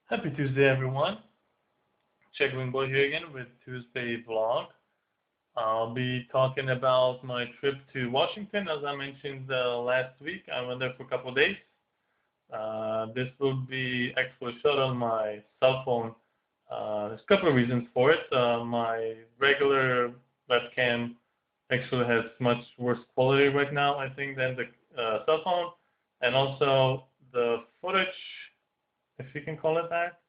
Happy Tuesday, everyone. Checkling Boy here again with Tuesday vlog. I'll be talking about my trip to Washington. As I mentioned last week, I went there for a couple of days. This will be actually shot on my cell phone. There's a couple of reasons for it. My regular webcam actually has much worse quality right now, I think, than the cell phone. And also the footage, if you can call it that,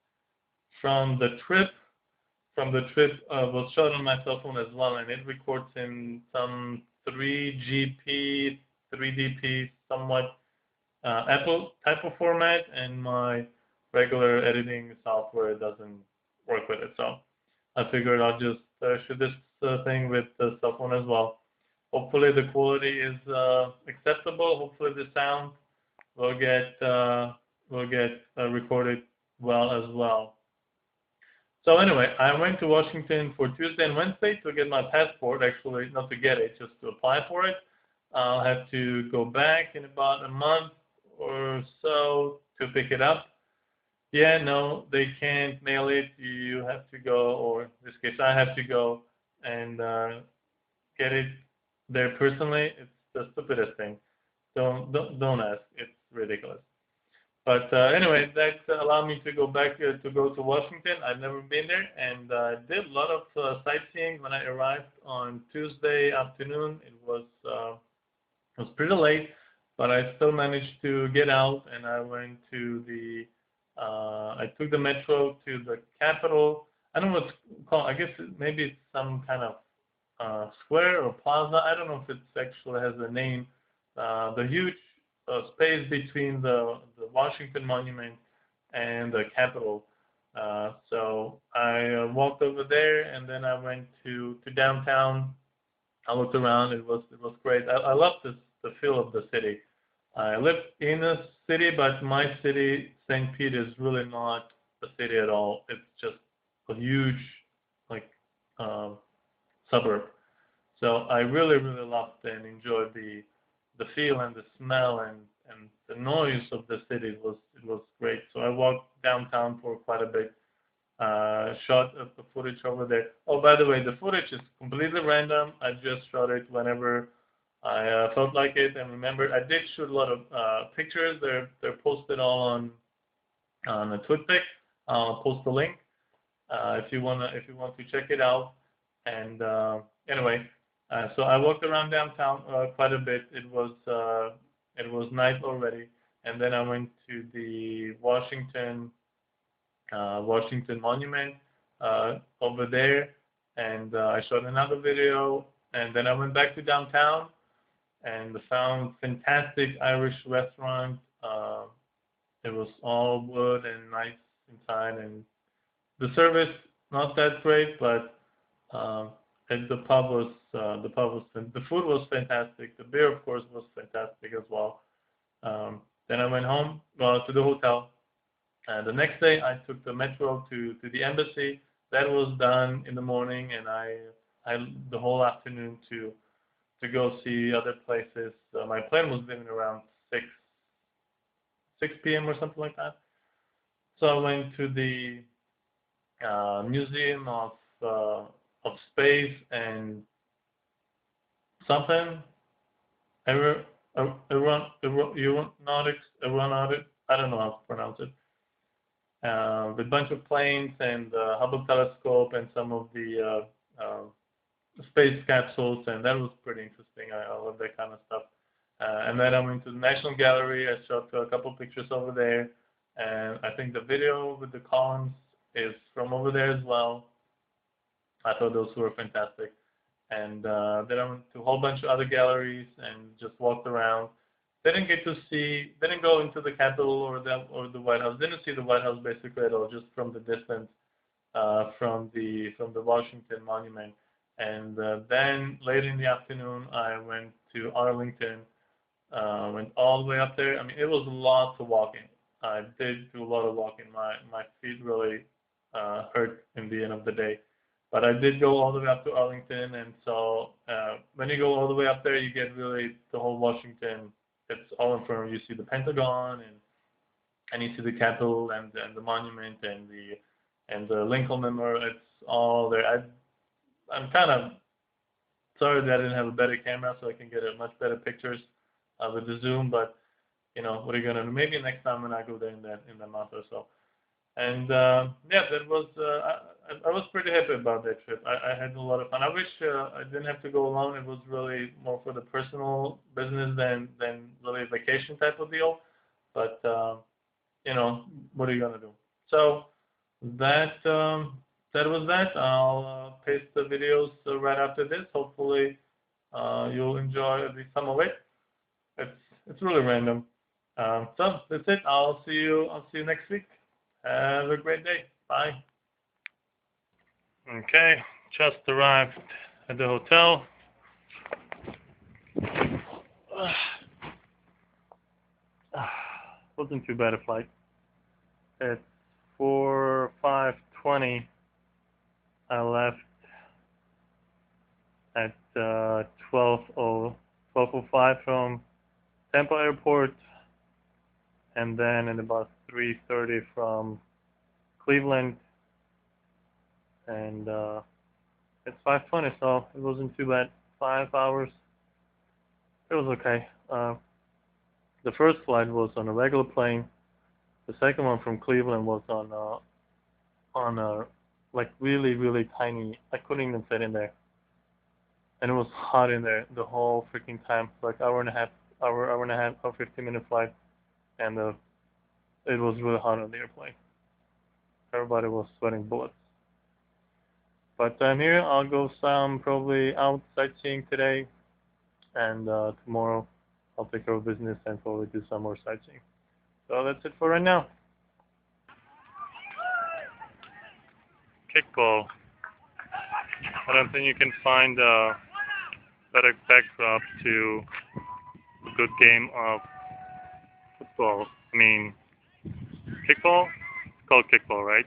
from the trip was shot on my cell phone as well, and it records in some 3GP, 3DP, somewhat Apple type of format, and my regular editing software doesn't work with it. So I figured I'll just shoot this thing with the cell phone as well. Hopefully the quality is acceptable. Hopefully the sound will get recorded well as well. So anyway, I went to Washington for Tuesday and Wednesday to get my passport. Actually, not to get it, just to apply for it. I'll have to go back in about a month or so to pick it up. Yeah, no, they can't mail it. You have to go, or in this case, I have to go and get it there personally. It's the stupidest thing. Don't ask. It's ridiculous. But anyway, that allowed me to go back to go to Washington. I've never been there, and did a lot of sightseeing. When I arrived on Tuesday afternoon, it was pretty late, but I still managed to get out, and I went to the I took the metro to the Capitol. I don't know what it's called. I guess maybe it's some kind of square or plaza. I don't know if it actually has a name. The huge space between the Washington Monument and the Capitol. So I walked over there, and then I went to downtown. I looked around. It was great. I love the feel of the city. I live in a city, but my city, St. Pete, is really not a city at all. It's just a huge, like, um, suburb. So I really, really loved and enjoyed the feel and the smell and the noise of the city. It was great. So I walked downtown for quite a bit. Shot of the footage over there. Oh, by the way, the footage is completely random. I just shot it whenever I felt like it. And remember, I did shoot a lot of pictures. They're posted all on a TwitPic. I'll post the link if you want to check it out. And anyway, so I walked around downtown quite a bit. It was night already, and then I went to the Washington Monument over there, and I shot another video, and then I went back to downtown and found fantastic Irish restaurant. It was all wood and nice inside, and the service not that great, but um, and the food was fantastic. The beer, of course, was fantastic as well. Then I went home, to the hotel. The next day, I took the metro to the embassy. That was done in the morning, and I the whole afternoon to go see other places. My plane was leaving around 6 p.m. or something like that. So I went to the Museum of Space and something aer- aeronautics. I don't know how to pronounce it. With a bunch of planes and the Hubble telescope and some of the space capsules, and that was pretty interesting. I love that kind of stuff. And then I went to the National Gallery. I shot a couple pictures over there, and I think the video with the columns is from over there as well. I thought those were fantastic. And then I went to a whole bunch of other galleries and just walked around. Didn't go into the Capitol or the White House. Didn't see the White House basically at all, just from the distance from the Washington Monument. And then late in the afternoon, I went to Arlington. Went all the way up there. I mean, it was a lot to walk in. I did do a lot of walking. My feet really hurt in the end of the day. But I did go all the way up to Arlington, and so when you go all the way up there, you get really the whole Washington. It's all in front of you. You see the Pentagon, and and you see the Capitol and the monument and the Lincoln Memorial. It's all there. I'm kind of sorry that I didn't have a better camera so I can get a much better pictures with the zoom, but you know, what are you gonna do? Maybe next time when I go there in that month or so. And yeah, that was I was pretty happy about that trip. I had a lot of fun. I wish I didn't have to go alone. It was really more for the personal business than really a vacation type of deal. But you know, what are you gonna do? So that that was that. I'll paste the videos right after this. Hopefully, you'll enjoy at least some of it. It's really random. So that's it. I'll see you next week. Have a great day. Bye. Okay, just arrived at the hotel. Wasn't too bad a flight. It's 5:20. I left at 12:05 from Tampa Airport, and then at about 3:30 from Cleveland, and it's 5:20, so it wasn't too bad. 5 hours. It was okay. The first flight was on a regular plane. The second one from Cleveland was on a like really tiny. I couldn't even fit in there, and it was hot in there the whole freaking time. Like hour and a half, 15-minute flight, and it was really hot on the airplane. Everybody was sweating bullets. But I'm here. I'll go probably out sightseeing today, and tomorrow I'll take care of business and probably do some more sightseeing. So that's it for right now. Kickball. I don't think you can find a better backdrop to a good game of football. I mean, kickball? It's called kickball, right?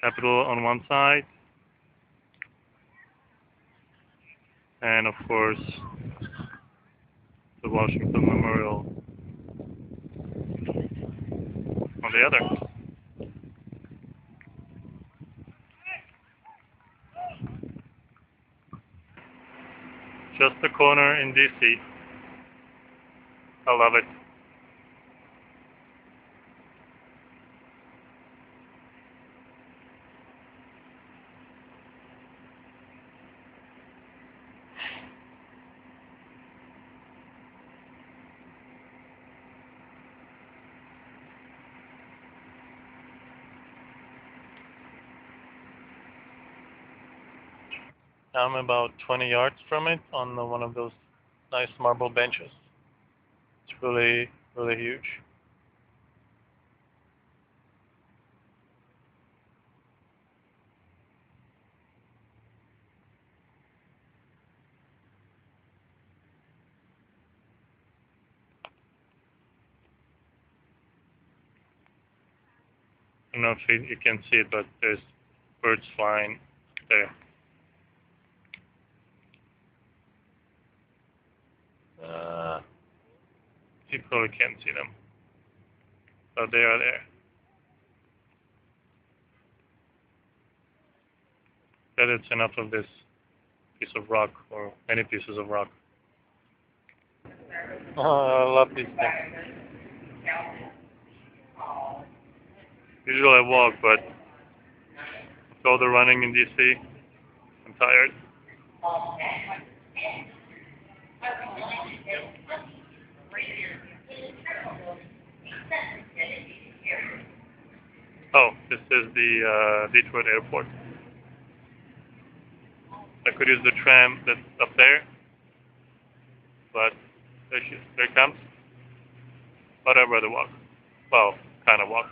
Capitol on one side, and of course the Washington Memorial on the other. Just a corner in DC. I love it. I'm about 20 yards from it on one of those nice marble benches. It's really huge. I don't know if you can see it, but there's birds flying there. You probably can't see them, but they are there. That it's enough of this piece of rock, or many pieces of rock. Oh, I love these things. Usually I walk, but with all the running in DC, I'm tired. Oh, this is the Detroit airport. I could use the tram that's up there, but there it comes. But I'd rather walk. Well, kind of walk.